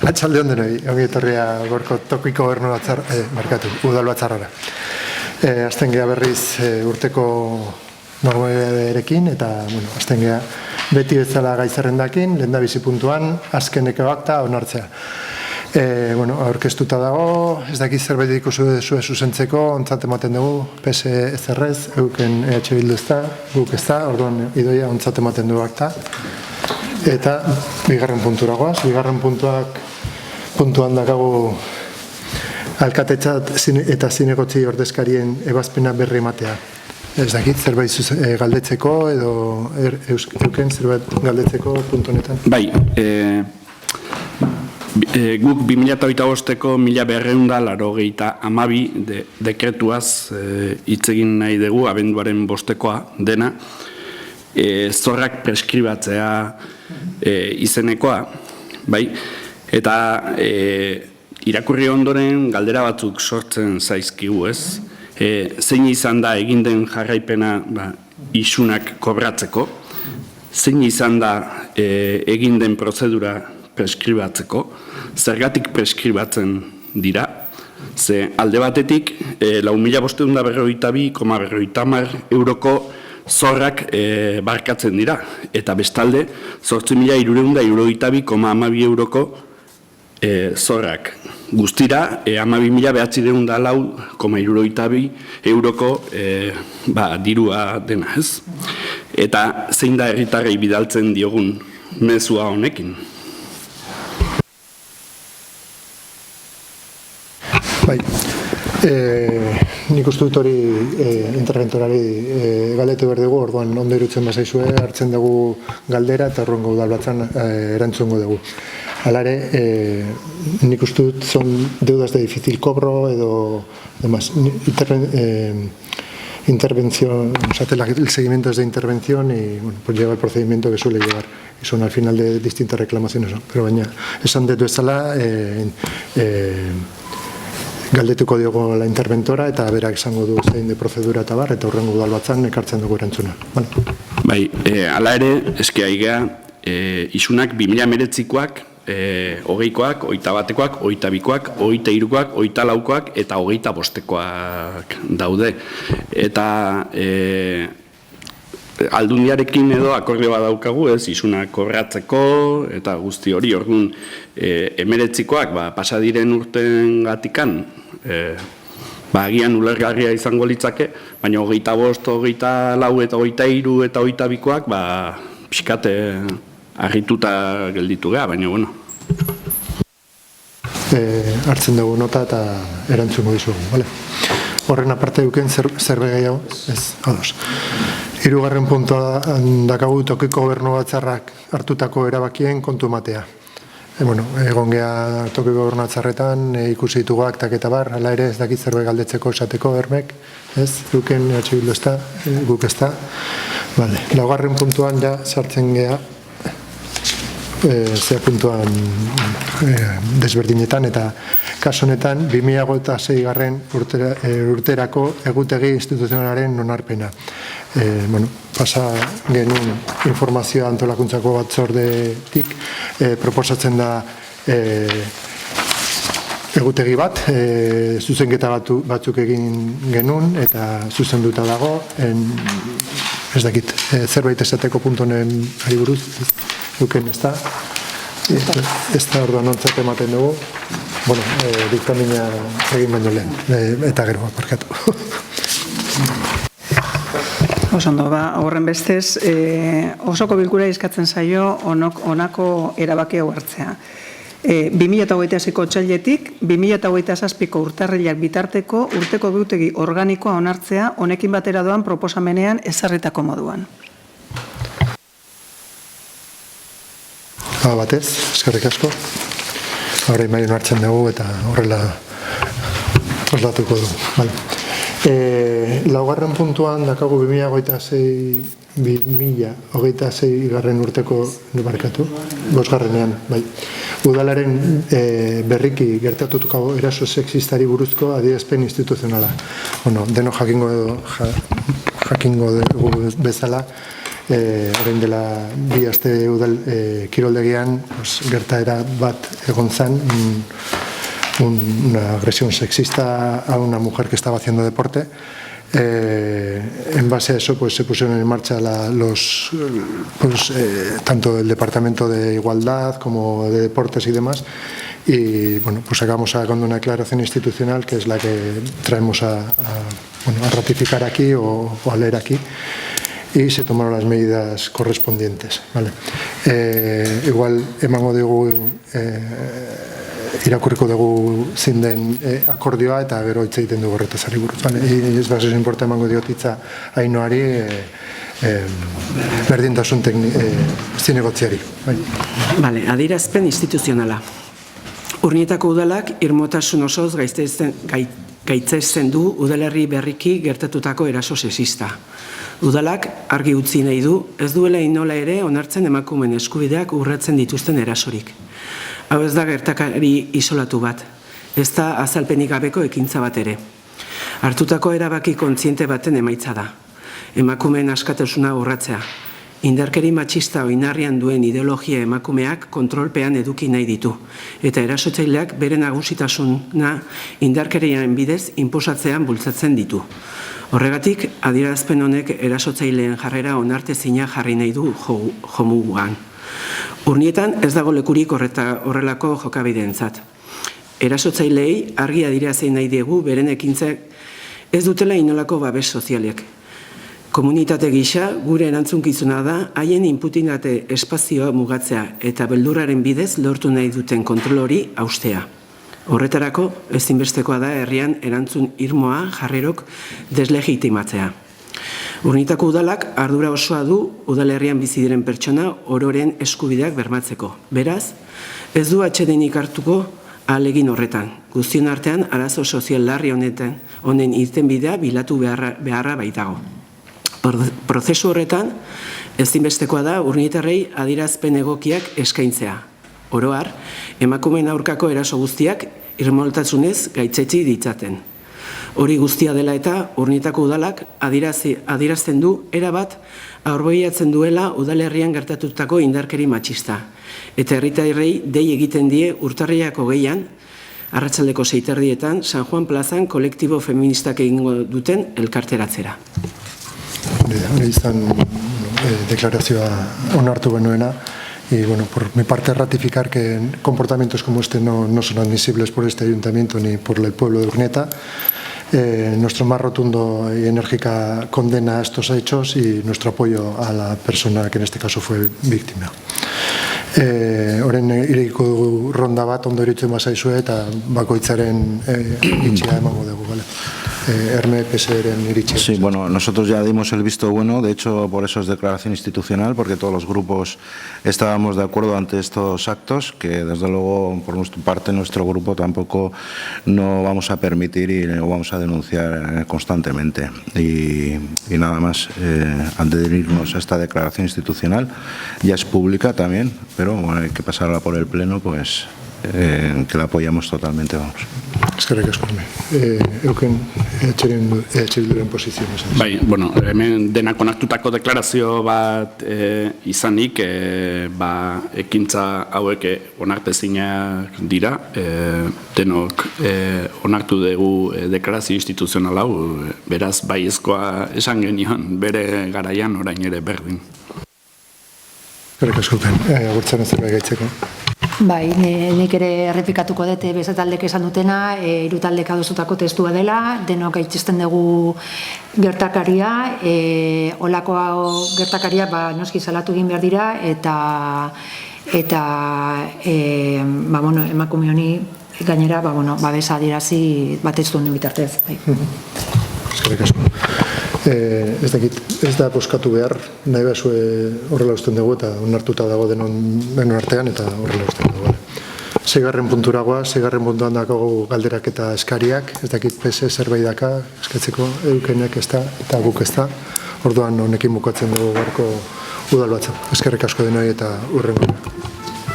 Atxalde ondenoi, ongi etorria gorko tokiko gobernu udal batzarrara. Azten geha berriz urteko normalearekin, eta azten geha beti bezala gaizerrendakin, lehen da bizi puntuan, azkeneko akta onartzea. Aurkeztuta dago, ez dakit zerbait ikusu zue zuzentzeko, ontzat ematen dugu, PS ez errez, euken EH Bildu ez da, guk ez da, orduan idoia ontzat ematen dugu akta. Eta bigarren punturagoaz, bigarren puntuan dakagu alkatetzat eta zinegotzi ordezkarien ebazpena berri ematea. Ez dakit, zerbait galdetzeko edo euken zerbait galdetzeko puntu honetan? Bai, guk 2008ko 1282 dekretuaz hitz egin nahi dugu, abenduaren 5koa dena, zorrak preskribatzea izenekoa, bai? Eta irakurri ondoren galdera batzuk sortzen zaizkigu, ez? Zein izan da egin den jarraipena isunak kobratzeko, zein izan da egin den prozedura preskribatzeko, zergatik preskribatzen dira, ze alde batetik 4.542,50 euroko zorrak barkatzen dira, eta bestalde 8.372,12 euroko zorrak. Guztira, 12.904,72 euroko dirua dena, ez? Eta zein da herritarrei bidaltzen diogun mezua honekin? Bai, nik uste dut hori interventorari galdetu behar dugu, orduan ondo irutzen bazaizue, hartzen dugu galdera eta horrengo udalbatzan erantzungo dugu. Hala ere, nik uste dut son deudas de difícil cobro edo intervención, el seguimiento es de intervención y pues lleva el procedimiento que suele llevar. Y son al final de distintas reclamaciones, ¿no? Pero baina, esan dut bezala, galdetuko diogo la interventora eta berak esango du zein de prozedura eta bar, eta horrengo udalbatzan ekartzen dugu erantzuna. Bai, hala ere, eski aigea, isunak 2019koak, 20koak, 21koak, 22koak, 23koak, 24koak eta 25koak daude. Eta aldundiarekin edo akordio bat daukagu, ez, isunak kobratzeko eta guzti hori, orduan 19koak pasadiren urten gatikan, agian ulergarria izango litzake, baina 25, 24 eta 23 eta 22koak pixkate harrituta gelditu geha, baina bueno. Hartzen dugu nota eta erantzungo dizugu, bale? Horren aparte duken zerbait gehiago, ez, ados. Hirugarren puntua dakagu tokiko gobernu batzarrak hartutako erabakien kontu ematea. Egon geha tokiko gobernu batzarretan ikusi ditugu aktak eta bar, hala ere ez dakit zerbait galdetzeko esateko bermek, ez? Duken EH Bildu ez da, guk ez da. Laugarren puntuan ja sartzen geha puntuan desberdinetan eta kasu honetan 2006 urterako egutegi instituzionalaren onarpena. Pasa genuen informazioa antolakuntzako batzordetik proposatzen da egutegi bat, zuzenketa batzuk egin genuen eta zuzenduta dago, ez dakit, zerbait esateko puntu honen ari buruz, duken ez da, ez da orduan ontzat ematen dugu, diktamina egin baino lehen, eta gero, parkatu. Osondo, horren bestez, osoko bilkura eskatzen zaio honako erabaki hau hartzea. 2026ko otsailetik 2027ko urtarrilak bitarteko urteko egutegi organikoa onartzea honekin batera doan proposamenean ezarritako moduan. Batez, eskerrik asko. Horre imaion hartzen dugu eta horrela traslatuko du. Laugarren puntuan dakagu 2026 garren urteko barkatu, 5garrenean, bai. Udalaren berriki gertatutuko eraso sexistari buruzko adierazpen instituzionala. Deno jakingo dugu bezala, orain dela 2 aste udal kiroldegian gertaera bat egon zen, una agresión sexista a una mujer que estaba haciendo deporte. En base a eso pues se pusieron en marcha tanto el Departamento de Igualdad como de Deportes y demás, y bueno, pues acabamos sacando una declaración institucional que es la que traemos a ratificar aquí o a leer aquí, y se tomaron las medidas correspondientes, vale. Igual emango dugu irakurriko dugu zein den akordioa eta gero hitz egiten dugu horretaz ari buruz. Ez baso inporta emango diot hitza Ainoari berdintasun zinegotziari. Bale, adierazpen instituzionala. Urnietako udalak irmotasun osoz gaitzesten du udalerri berriki gertatutako eraso sexista. Udalak argi utzi nahi du, ez duela inola ere onartzen emakumeen eskubideak urratzen dituzten erasorik. Hau ez da gertakari isolatu bat, ez da azalpenik gabeko ekintza bat ere. Hartutako erabaki kontziente baten emaitza da. Emakumeen askatasuna urratzea. Indarkeri matxista oinarrian duen ideologia emakumeak kontrolpean eduki nahi ditu, eta erasotzaileak bere nagusitasuna indarkeriaren bidez inposatzean bultzatzen ditu. Horregatik, adierazpen honek erasotzaileen jarrera onartezina jarri nahi du jomugan. Urnietan ez dago lekurik horrelako jokabideentzat. Erasotzaileei argi adierazi nahi diegu beren ekintzak ez dutela inolako babes sozialek. Komunitate gisa gure erantzunkizuna da haien inputitate espazioa mugatzea eta beldurraren bidez lortu nahi duten kontrol hori haustea. Horretarako ezinbestekoa da herrian erantzun irmoa jarrerok deslegitimatzea. Urnietako udalak ardura osoa du udalerrian bizi diren pertsona ororen eskubideak bermatzeko. Beraz, ez du atsedenik hartuko ahalegin horretan. Guztion artean arazo sozial larri honen irtenbidea bilatu beharra baitago. Prozesu horretan, ezinbestekoa da urnietarrei adierazpen egokiak eskaintzea. Oro har, emakumeen aurkako eraso guztiak irmotasunez gaitzetsi ditzaten. Hori guztia dela eta Urnietako udalak adierazten du erabat aurbegiatzen duela udalerrian gertatutako indarkeri matxista. Eta herritarrei dei egiten die urtarrilak 20an, arratsaldeko 6:30 San Juan plazan kolektibo feministak egingo duten elkarteratzera. Hori izan deklarazioa onartu genuena. Y bueno, por mi parte ratificar que comportamientos como este no son admisibles por este ayuntamiento ni por el pueblo de Urnieta. Nuestro más rotundo y enérgica condena a estos hechos y nuestro apoyo a la persona que en este caso fue víctima. Orain irekiko dugu ronda bat ondo iruditzen bazaizue eta bakoitzaren iritzia emango dugu, ¿vale? Herme, PSeren iritzia. Sí, bueno, nosotros ya dimos el visto bueno, de hecho por eso es declaración institucional, porque todos los grupos estábamos de acuerdo ante estos actos, que desde luego por nuestra parte, nuestro grupo tampoco no vamos a permitir y lo vamos a denunciar constantemente. Y nada más, adherirnos a esta declaración institucional, ya es pública también, pero bueno, hay que pasarla por el Pleno, pues que la apoyamos totalmente, vamos. Eskerrik asko. Euken Bilduren posizioa. Bai, bueno, hemen denak onartutako deklarazio bat izanik, ekintza hauek onartezinak dira, denok onartu dugu deklarazio instituzional hau, beraz baiezkoa esan genion bere garaian orain ere berdin. Eskerrik asko. Agurtzen zerbait gaitzeko. Bai, nik ere errepikatuko dut beste taldek esan dutena, hiru taldek adostutako testua dela, denok gaitzesten dugu gertakaria, olako gertakaria noski salatu egin behar dira, eta emakume honi gainera babesa adierazi batez duen bitartez. Eskerrik asko. Ez da boskatu behar, nahi behazue horrela usten dugu eta onartuta dago denon artean eta horrela usten dugu. 6. punturagoa, 6. puntuan dago galderak eta eskariak, ez dakit PS zerbait daka, eskatzeko eukenek ez da eta guk ez da, orduan honekin bukatzen dugu garko udal batzuk. Eskerrik asko denoi eta hurrengo.